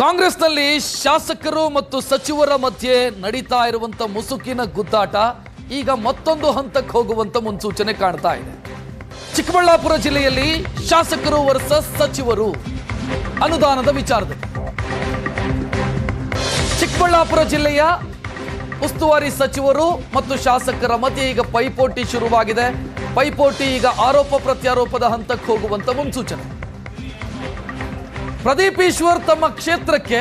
ಕಾಂಗ್ರೆಸ್ನಲ್ಲಿ ಶಾಸಕರು ಮತ್ತು ಸಚಿವರ ಮಧ್ಯೆ ನಡೀತಾ ಇರುವಂತ ಮುಸುಕಿನ ಗುದ್ದಾಟ ಈಗ ಮತ್ತೊಂದು ಹಂತಕ್ಕೆ ಹೋಗುವಂತ ಮುನ್ಸೂಚನೆ ಕಾಣ್ತಾ ಇದೆ. ಚಿಕ್ಕಬಳ್ಳಾಪುರ ಜಿಲ್ಲೆಯಲ್ಲಿ ಶಾಸಕರು ವರ್ಸಸ್ ಸಚಿವರು ಅನುದಾನದ ವಿಚಾರದಲ್ಲಿ ಚಿಕ್ಕಬಳ್ಳಾಪುರ ಜಿಲ್ಲೆಯ ಉಸ್ತುವಾರಿ ಸಚಿವರು ಮತ್ತು ಶಾಸಕರ ಮಧ್ಯೆ ಈಗ ಪೈಪೋಟಿ ಶುರುವಾಗಿದೆ. ಪೈಪೋಟಿ ಈಗ ಆರೋಪ ಪ್ರತ್ಯಾರೋಪದ ಹಂತಕ್ಕೆ ಹೋಗುವಂತ ಮುನ್ಸೂಚನೆ. ಪ್ರದೀಪ್ ಈಶ್ವರ್ ತಮ್ಮ ಕ್ಷೇತ್ರಕ್ಕೆ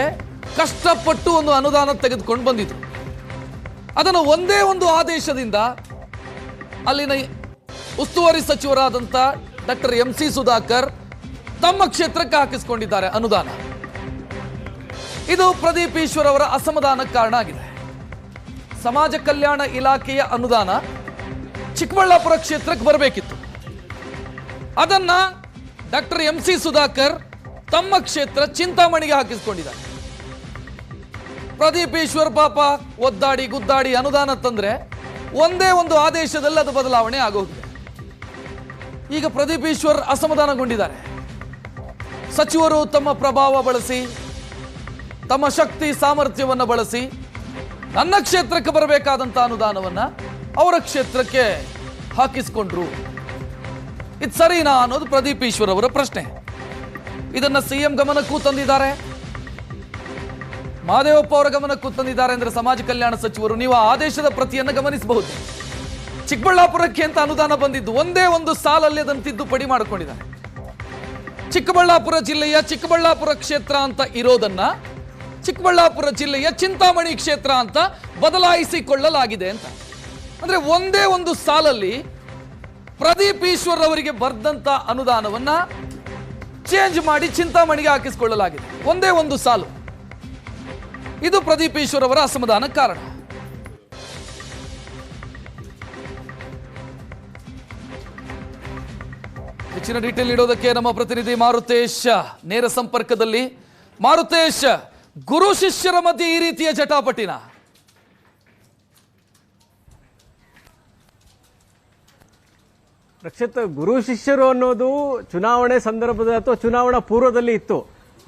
ಕಷ್ಟಪಟ್ಟು ಒಂದು ಅನುದಾನ ತೆಗೆದುಕೊಂಡು ಬಂದಿದ್ರು. ಅದನ್ನು ಒಂದೇ ಒಂದು ಆದೇಶದಿಂದ ಅಲ್ಲಿನ ಉಸ್ತುವಾರಿ ಸಚಿವರಾದಂಥ ಡಾಕ್ಟರ್ MC ಸುಧಾಕರ್ ತಮ್ಮ ಕ್ಷೇತ್ರಕ್ಕೆ ಹಾಕಿಸಿಕೊಂಡಿದ್ದಾರೆ ಅನುದಾನ. ಇದು ಪ್ರದೀಪ್ ಈಶ್ವರ್ ಅವರ ಅಸಮಾಧಾನಕ್ಕೆ ಕಾರಣ ಆಗಿದೆ. ಸಮಾಜ ಕಲ್ಯಾಣ ಇಲಾಖೆಯ ಅನುದಾನ ಚಿಕ್ಕಬಳ್ಳಾಪುರ ಕ್ಷೇತ್ರಕ್ಕೆ ಬರಬೇಕಿತ್ತು. ಅದನ್ನ ಡಾಕ್ಟರ್ MC ಸುಧಾಕರ್ ತಮ್ಮ ಕ್ಷೇತ್ರ ಚಿಂತಾಮಣಿಗೆ ಹಾಕಿಸಿಕೊಂಡಿದ್ದಾರೆ. ಪ್ರದೀಪ್ ಈಶ್ವರ್ ಪಾಪ ಒದ್ದಾಡಿ ಗುದ್ದಾಡಿ ಅನುದಾನ ತಂದ್ರೆ ಒಂದೇ ಒಂದು ಆದೇಶದಲ್ಲಿ ಅದು ಬದಲಾವಣೆ ಆಗೋಗಿದೆ. ಈಗ ಪ್ರದೀಪ್ ಈಶ್ವರ್ ಅಸಮಾಧಾನಗೊಂಡಿದ್ದಾರೆ. ಸಚಿವರು ತಮ್ಮ ಪ್ರಭಾವ ಬಳಸಿ ತಮ್ಮ ಶಕ್ತಿ ಸಾಮರ್ಥ್ಯವನ್ನು ಬಳಸಿ ನನ್ನ ಕ್ಷೇತ್ರಕ್ಕೆ ಬರಬೇಕಾದಂತ ಅನುದಾನವನ್ನ ಅವರ ಕ್ಷೇತ್ರಕ್ಕೆ ಹಾಕಿಸಿಕೊಂಡ್ರು. ಇದು ಸರಿನಾ ಅನ್ನೋದು ಪ್ರದೀಪ್ ಈಶ್ವರ್ ಅವರ ಪ್ರಶ್ನೆ. ಇದನ್ನ CM ಗಮನಕ್ಕೂ ತಂದಿದ್ದಾರೆ, ಮಹದೇವಪ್ಪ ಅವರ ಗಮನಕ್ಕೂ ತಂದಿದ್ದಾರೆ. ಅಂದ್ರೆ ಸಮಾಜ ಕಲ್ಯಾಣ ಸಚಿವರು ನೀವು ಆದೇಶದ ಪ್ರತಿಯನ್ನು ಗಮನಿಸಬಹುದು. ಚಿಕ್ಕಬಳ್ಳಾಪುರಕ್ಕೆ ಅಂತ ಅನುದಾನ ಬಂದಿದ್ದು ಒಂದೇ ಒಂದು ಸಾಲಲ್ಲಿ ಅದನ್ನು ತಿದ್ದುಪಡಿ ಮಾಡಿಕೊಂಡಿದ್ದಾರೆ. ಚಿಕ್ಕಬಳ್ಳಾಪುರ ಜಿಲ್ಲೆಯ ಚಿಕ್ಕಬಳ್ಳಾಪುರ ಕ್ಷೇತ್ರ ಅಂತ ಇರೋದನ್ನ ಚಿಕ್ಕಬಳ್ಳಾಪುರ ಜಿಲ್ಲೆಯ ಚಿಂತಾಮಣಿ ಕ್ಷೇತ್ರ ಅಂತ ಬದಲಾಯಿಸಿಕೊಳ್ಳಲಾಗಿದೆ ಅಂತ. ಅಂದ್ರೆ ಒಂದೇ ಒಂದು ಸಾಲಲ್ಲಿ ಪ್ರದೀಪ್ ಈಶ್ವರ್ ಅವರಿಗೆ ಬರ್ದಂತ ಅನುದಾನವನ್ನ ಚೇಂಜ್ ಮಾಡಿ ಚಿಂತಾಮಣಿಗೆ ಹಾಕಿಸಿಕೊಳ್ಳಲಾಗಿದೆ. ಒಂದೇ ಒಂದು ಸಾಲು. ಇದು ಪ್ರದೀಪ್ ಈಶ್ವರ್ ಅವರ ಅಸಮಾಧಾನ ಕಾರಣ. ಹೆಚ್ಚಿನ ಡೀಟೇಲ್ ನೀಡೋದಕ್ಕೆ ನಮ್ಮ ಪ್ರತಿನಿಧಿ ಮಾರುತೇಶ್ ನೇರ ಸಂಪರ್ಕದಲ್ಲಿ. ಮಾರುತೇಶ್, ಗುರು ಶಿಷ್ಯರ ಮಧ್ಯೆ ಈ ರೀತಿಯ ಜಟಾಪಟಿನ? ರಕ್ಷಿತ್, ಗುರು ಶಿಷ್ಯರು ಅನ್ನೋದು ಚುನಾವಣೆ ಸಂದರ್ಭದ ಅಥವಾ ಚುನಾವಣಾ ಪೂರ್ವದಲ್ಲಿ ಇತ್ತು.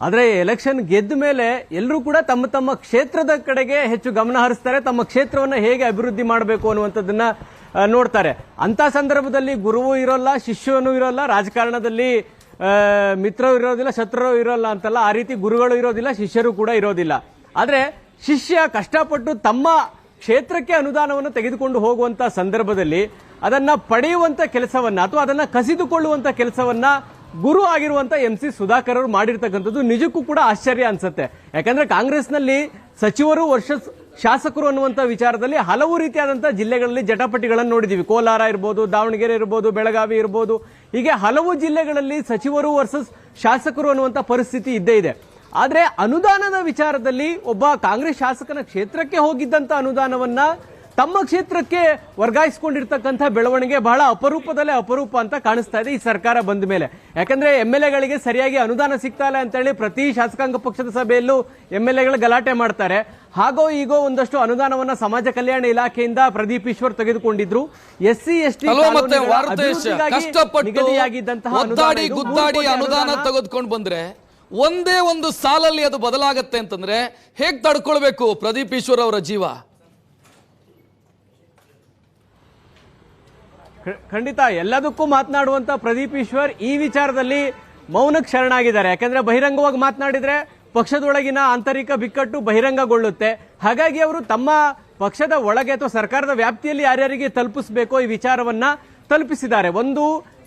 ಆದರೆ ಎಲೆಕ್ಷನ್ ಗೆದ್ದ ಮೇಲೆ ಎಲ್ಲರೂ ಕೂಡ ತಮ್ಮ ತಮ್ಮ ಕ್ಷೇತ್ರದ ಕಡೆಗೆ ಹೆಚ್ಚು ಗಮನ ಹರಿಸ್ತಾರೆ. ತಮ್ಮ ಕ್ಷೇತ್ರವನ್ನು ಹೇಗೆ ಅಭಿವೃದ್ಧಿ ಮಾಡಬೇಕು ಅನ್ನುವಂಥದ್ದನ್ನ ನೋಡ್ತಾರೆ. ಅಂತ ಸಂದರ್ಭದಲ್ಲಿ ಗುರುವೂ ಇರೋಲ್ಲ, ಶಿಷ್ಯನೂ ಇರೋಲ್ಲ, ರಾಜಕಾರಣದಲ್ಲಿ ಮಿತ್ರರು ಇರೋದಿಲ್ಲ, ಶತ್ರುರು ಇರೋಲ್ಲ ಅಂತಲ್ಲ. ಆ ರೀತಿ ಗುರುಗಳು ಇರೋದಿಲ್ಲ, ಶಿಷ್ಯರು ಕೂಡ ಇರೋದಿಲ್ಲ. ಆದ್ರೆ ಶಿಷ್ಯ ಕಷ್ಟಪಟ್ಟು ತಮ್ಮ ಕ್ಷೇತ್ರಕ್ಕೆ ಅನುದಾನವನ್ನು ತೆಗೆದುಕೊಂಡು ಹೋಗುವಂತ ಸಂದರ್ಭದಲ್ಲಿ ಅದನ್ನ ಪಡೆಯುವಂತ ಕೆಲಸವನ್ನ ಅಥವಾ ಅದನ್ನ ಕಸಿದುಕೊಳ್ಳುವಂತ ಕೆಲಸವನ್ನ ಗುರು ಆಗಿರುವಂತ MC ಸುಧಾಕರ್ ಅವರು ಮಾಡಿರ್ತಕ್ಕಂಥದ್ದು ನಿಜಕ್ಕೂ ಕೂಡ ಆಶ್ಚರ್ಯ ಅನ್ಸುತ್ತೆ. ಯಾಕಂದ್ರೆ ಕಾಂಗ್ರೆಸ್ನಲ್ಲಿ ಸಚಿವರು ವರ್ಷ ಶಾಸಕರು ಅನ್ನುವಂತ ವಿಚಾರದಲ್ಲಿ ಹಲವು ರೀತಿಯಾದಂತಹ ಜಿಲ್ಲೆಗಳಲ್ಲಿ ಜಟಾಪಟಿಗಳನ್ನು ನೋಡಿದೀವಿ. ಕೋಲಾರ ಇರ್ಬೋದು, ದಾವಣಗೆರೆ ಇರ್ಬೋದು, ಬೆಳಗಾವಿ ಇರ್ಬೋದು, ಹೀಗೆ ಹಲವು ಜಿಲ್ಲೆಗಳಲ್ಲಿ ಸಚಿವರು ವರ್ಸಸ್ ಶಾಸಕರು ಅನ್ನುವಂತ ಪರಿಸ್ಥಿತಿ ಇದ್ದೇ ಇದೆ. ಆದ್ರೆ ಅನುದಾನದ ವಿಚಾರದಲ್ಲಿ ಒಬ್ಬ ಕಾಂಗ್ರೆಸ್ ಶಾಸಕನ ಕ್ಷೇತ್ರಕ್ಕೆ ಹೋಗಿದ್ದಂತ ಅನುದಾನವನ್ನ ತಮ್ಮ ಕ್ಷೇತ್ರಕ್ಕೆ ವರ್ಗಾಯಿಸಿಕೊಂಡಿರ್ತಕ್ಕಂಥ ಬೆಳವಣಿಗೆ ಬಹಳ ಅಪರೂಪದಲ್ಲೇ ಅಪರೂಪ ಅಂತ ಕಾಣಿಸ್ತಾ ಇದೆ ಈ ಸರ್ಕಾರ ಬಂದ ಮೇಲೆ. ಯಾಕಂದ್ರೆ MLAಗಳಿಗೆ ಸರಿಯಾಗಿ ಅನುದಾನ ಸಿಗ್ತಾ ಇಲ್ಲ ಅಂತ ಹೇಳಿ ಪ್ರತಿ ಶಾಸಕಾಂಗ ಪಕ್ಷದ ಸಭೆಯಲ್ಲೂ MLAಗಳು ಗಲಾಟೆ ಮಾಡ್ತಾರೆ. ಹಾಗೋ ಈಗೋ ಒಂದಷ್ಟು ಅನುದಾನವನ್ನ ಸಮಾಜ ಕಲ್ಯಾಣ ಇಲಾಖೆಯಿಂದ ಪ್ರದೀಪ್ ಈಶ್ವರ್ ತೆಗೆದುಕೊಂಡಿದ್ರು. SC ST ನಿಗದಿಯಾಗಿದ್ದಂತಹ ಅನುದಾನ ತೆಗೆದುಕೊಂಡು ಬಂದ್ರೆ ಒಂದೇ ಒಂದು ಸಾಲಲ್ಲಿ ಅದು ಬದಲಾಗತ್ತೆ ಅಂತಂದ್ರೆ ಹೇಗ್ ತಡ್ಕೊಳ್ಬೇಕು ಪ್ರದೀಪ್ ಈಶ್ವರ್ ಅವರ ಜೀವ? ಖಂಡಿತ ಎಲ್ಲದಕ್ಕೂ ಮಾತನಾಡುವಂತ ಪ್ರದೀಪ್ ಈಶ್ವರ್ ಈ ವಿಚಾರದಲ್ಲಿ ಮೌನಕ್ಕೆ ಶರಣಾಗಿದ್ದಾರೆ. ಯಾಕಂದ್ರೆ ಬಹಿರಂಗವಾಗಿ ಮಾತನಾಡಿದ್ರೆ ಪಕ್ಷದೊಳಗಿನ ಆಂತರಿಕ ಬಿಕ್ಕಟ್ಟು ಬಹಿರಂಗಗೊಳ್ಳುತ್ತೆ. ಹಾಗಾಗಿ ಅವರು ತಮ್ಮ ಪಕ್ಷದ ಒಳಗೆ ಅಥವಾ ಸರ್ಕಾರದ ವ್ಯಾಪ್ತಿಯಲ್ಲಿ ಯಾರ್ಯಾರಿಗೆ ತಲುಪಿಸಬೇಕೋ ಈ ವಿಚಾರವನ್ನ ತಲುಪಿಸಿದ್ದಾರೆ. ಒಂದು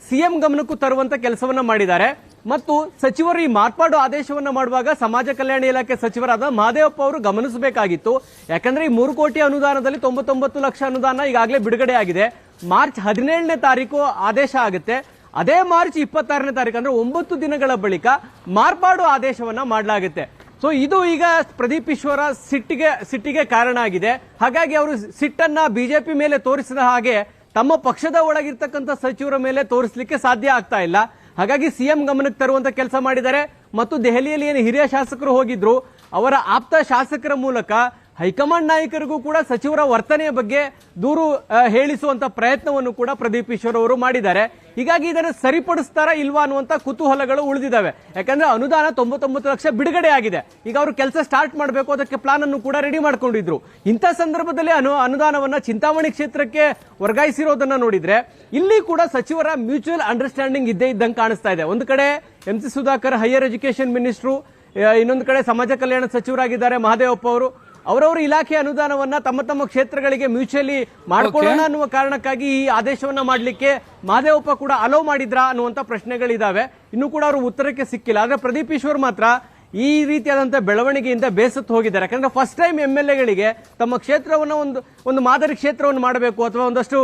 CM ಗಮನಕ್ಕೂ ತರುವಂತ ಕೆಲಸವನ್ನ ಮಾಡಿದ್ದಾರೆ. ಮತ್ತು ಸಚಿವರು ಈ ಮಾರ್ಪಾಡು ಆದೇಶವನ್ನ ಮಾಡುವಾಗ ಸಮಾಜ ಕಲ್ಯಾಣ ಇಲಾಖೆ ಸಚಿವರಾದ ಮಹದೇವಪ್ಪ ಅವರು ಗಮನಿಸಬೇಕಾಗಿತ್ತು. ಯಾಕಂದ್ರೆ ಈ 3 ಕೋಟಿ ಅನುದಾನದಲ್ಲಿ 99 ಲಕ್ಷ ಅನುದಾನ ಈಗಾಗಲೇ ಬಿಡುಗಡೆ ಆಗಿದೆ. ಮಾರ್ಚ್ 17ನೇ ತಾರೀಕು ಆದೇಶ ಆಗುತ್ತೆ. ಅದೇ ಮಾರ್ಚ್ 26ನೇ ತಾರೀಕು ಅಂದ್ರೆ 9 ದಿನಗಳ ಬಳಿಕ ಮಾರ್ಪಾಡು ಆದೇಶವನ್ನ ಮಾಡಲಾಗುತ್ತೆ. ಸೊ ಇದು ಈಗ ಪ್ರದೀಪ್ ಈಶ್ವರ ಸಿಟ್ಟಿಗೆ ಕಾರಣ ಆಗಿದೆ. ಹಾಗಾಗಿ ಅವರು ಸಿಟ್ಟನ್ನ BJP ಮೇಲೆ ತೋರಿಸಿದ ಹಾಗೆ ತಮ್ಮ ಪಕ್ಷದ ಒಳಗಿರ್ತಕ್ಕಂಥ ಸಚಿವರ ಮೇಲೆ ತೋರಿಸಲಿಕ್ಕೆ ಸಾಧ್ಯ ಆಗ್ತಾ ಇಲ್ಲ. ಹಾಗಾಗಿ CM ಗಮನಕ್ಕೆ ತರುವಂತ ಕೆಲಸ ಮಾಡಿದ್ದಾರೆ. ಮತ್ತು ದೆಹಲಿಯಲ್ಲಿ ಏನು ಹಿರಿಯ ಶಾಸಕರು ಹೋಗಿದ್ರು ಅವರ ಆಪ್ತ ಶಾಸಕರ ಮೂಲಕ ಹೈಕಮಾಂಡ್ ನಾಯಕರಿಗೂ ಕೂಡ ಸಚಿವರ ವರ್ತನೆಯ ಬಗ್ಗೆ ದೂರು ಹೇಳಿಸುವಂತ ಪ್ರಯತ್ನವನ್ನು ಕೂಡ ಪ್ರದೀಪ್ ಈಶ್ವರ್ ಅವರು ಮಾಡಿದ್ದಾರೆ. ಹೀಗಾಗಿ ಇದನ್ನು ಸರಿಪಡಿಸ್ತಾರಾ ಇಲ್ವಾ ಅನ್ನುವಂತ ಕುತೂಹಲಗಳು ಉಳಿದಿದ್ದಾವೆ. ಯಾಕಂದ್ರೆ ಅನುದಾನ 99 ಲಕ್ಷ ಬಿಡುಗಡೆ ಆಗಿದೆ. ಈಗ ಅವರು ಕೆಲಸ ಸ್ಟಾರ್ಟ್ ಮಾಡಬೇಕು, ಅದಕ್ಕೆ ಪ್ಲಾನ್ ಅನ್ನು ಕೂಡ ರೆಡಿ ಮಾಡ್ಕೊಂಡಿದ್ರು. ಇಂಥ ಸಂದರ್ಭದಲ್ಲಿ ಅನುದಾನವನ್ನ ಚಿಂತಾಮಣಿ ಕ್ಷೇತ್ರಕ್ಕೆ ವರ್ಗಾಯಿಸಿರೋದನ್ನ ನೋಡಿದ್ರೆ ಇಲ್ಲಿ ಕೂಡ ಸಚಿವರ ಮ್ಯೂಚುವಲ್ ಅಂಡರ್ಸ್ಟ್ಯಾಂಡಿಂಗ್ ಇದ್ದೇ ಇದ್ದಂಗೆ ಕಾಣಿಸ್ತಾ ಇದೆ. ಒಂದು ಕಡೆ MC Sudhakar higher education minister, ಇನ್ನೊಂದು ಕಡೆ ಸಮಾಜ ಕಲ್ಯಾಣ ಸಚಿವರಾಗಿದ್ದಾರೆ ಮಹದೇವಪ್ಪ ಅವರು. ಅವರವರ ಇಲಾಖೆ ಅನುದಾನವನ್ನ ತಮ್ಮ ತಮ್ಮ ಕ್ಷೇತ್ರಗಳಿಗೆ ಮ್ಯೂಚುವಲಿ ಮಾಡ್ಕೊಳ್ಳೋಣ ಅನ್ನುವ ಕಾರಣಕ್ಕಾಗಿ ಈ ಆದೇಶವನ್ನ ಮಾಡಲಿಕ್ಕೆ ಮಹದೇವಪ್ಪ ಕೂಡ ಅಲೋ ಮಾಡಿದ್ರಾ ಅನ್ನುವಂತ ಪ್ರಶ್ನೆಗಳಿದಾವೆ. ಇನ್ನು ಕೂಡ ಅವರು ಉತ್ತರಕ್ಕೆ ಸಿಕ್ಕಿಲ್ಲ. ಆದ್ರೆ ಪ್ರದೀಪ್ ಈಶ್ವರ್ ಮಾತ್ರ ಈ ರೀತಿಯಾದಂತಹ ಬೆಳವಣಿಗೆಯಿಂದ ಬೇಸತ್ತು ಹೋಗಿದ್ದಾರೆ. ಯಾಕಂದ್ರೆ ಫಸ್ಟ್ ಟೈಮ್ MLAಗಳಿಗೆ ತಮ್ಮ ಕ್ಷೇತ್ರವನ್ನು ಒಂದು ಮಾದರಿ ಕ್ಷೇತ್ರವನ್ನು ಮಾಡಬೇಕು ಅಥವಾ ಒಂದಷ್ಟು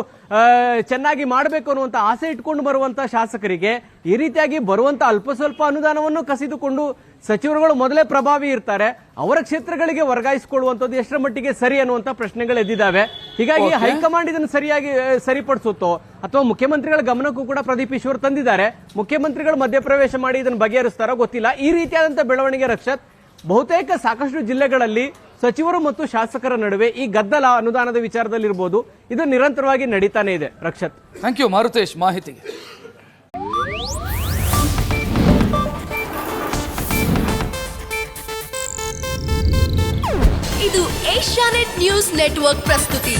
ಚೆನ್ನಾಗಿ ಮಾಡಬೇಕು ಅನ್ನುವಂತ ಆಸೆ ಇಟ್ಕೊಂಡು ಬರುವಂತಹ ಶಾಸಕರಿಗೆ ಈ ರೀತಿಯಾಗಿ ಬರುವಂತ ಅಲ್ಪ ಸ್ವಲ್ಪ ಅನುದಾನವನ್ನು ಕಸಿದುಕೊಂಡು ಸಚಿವರುಗಳು ಮೊದಲೇ ಪ್ರಭಾವಿ ಇರ್ತಾರೆ, ಅವರ ಕ್ಷೇತ್ರಗಳಿಗೆ ವರ್ಗಾಯಿಸಿಕೊಳ್ಳುವಂಥದ್ದು ಎಷ್ಟರ ಮಟ್ಟಿಗೆ ಸರಿ ಅನ್ನುವಂತ ಪ್ರಶ್ನೆಗಳು ಎದ್ದಿದ್ದಾವೆ. ಹೀಗಾಗಿ ಹೈಕಮಾಂಡ್ ಇದನ್ನು ಸರಿಯಾಗಿ ಸರಿಪಡಿಸುತ್ತೋ ಅಥವಾ ಮುಖ್ಯಮಂತ್ರಿಗಳ ಗಮನಕ್ಕೂ ಕೂಡ ಪ್ರದೀಪ್ ಈಶ್ವರ್ ತಂದಿದ್ದಾರೆ. ಮುಖ್ಯಮಂತ್ರಿಗಳು ಮಧ್ಯಪ್ರವೇಶ ಮಾಡಿ ಇದನ್ನು ಬಗೆಹರಿಸ್ತಾರೋ ಗೊತ್ತಿಲ್ಲ. ಈ ರೀತಿಯಾದಂತಹ ಬೆಳವಣಿಗೆ ರಕ್ಷತ್ ಬಹುತೇಕ ಸಾಕಷ್ಟು ಜಿಲ್ಲೆಗಳಲ್ಲಿ ಸಚಿವರು ಮತ್ತು ಶಾಸಕರ ನಡುವೆ ಈ ಗದ್ದಲ ಅನುದಾನದ ವಿಚಾರದಲ್ಲಿರ್ಬೋದು, ಇದು ನಿರಂತರವಾಗಿ ನಡೀತಾನೆ ಇದೆ. ರಕ್ಷತ್, ಥ್ಯಾಂಕ್ ಯು ಮಾರುತೇಶ್ ಮಾಹಿತಿಗೆ. ಇದು ಏಷ್ಯಾನೆಟ್ ನ್ಯೂಸ್ ನೆಟ್ವರ್ಕ್ ಪ್ರಸ್ತುತಿ.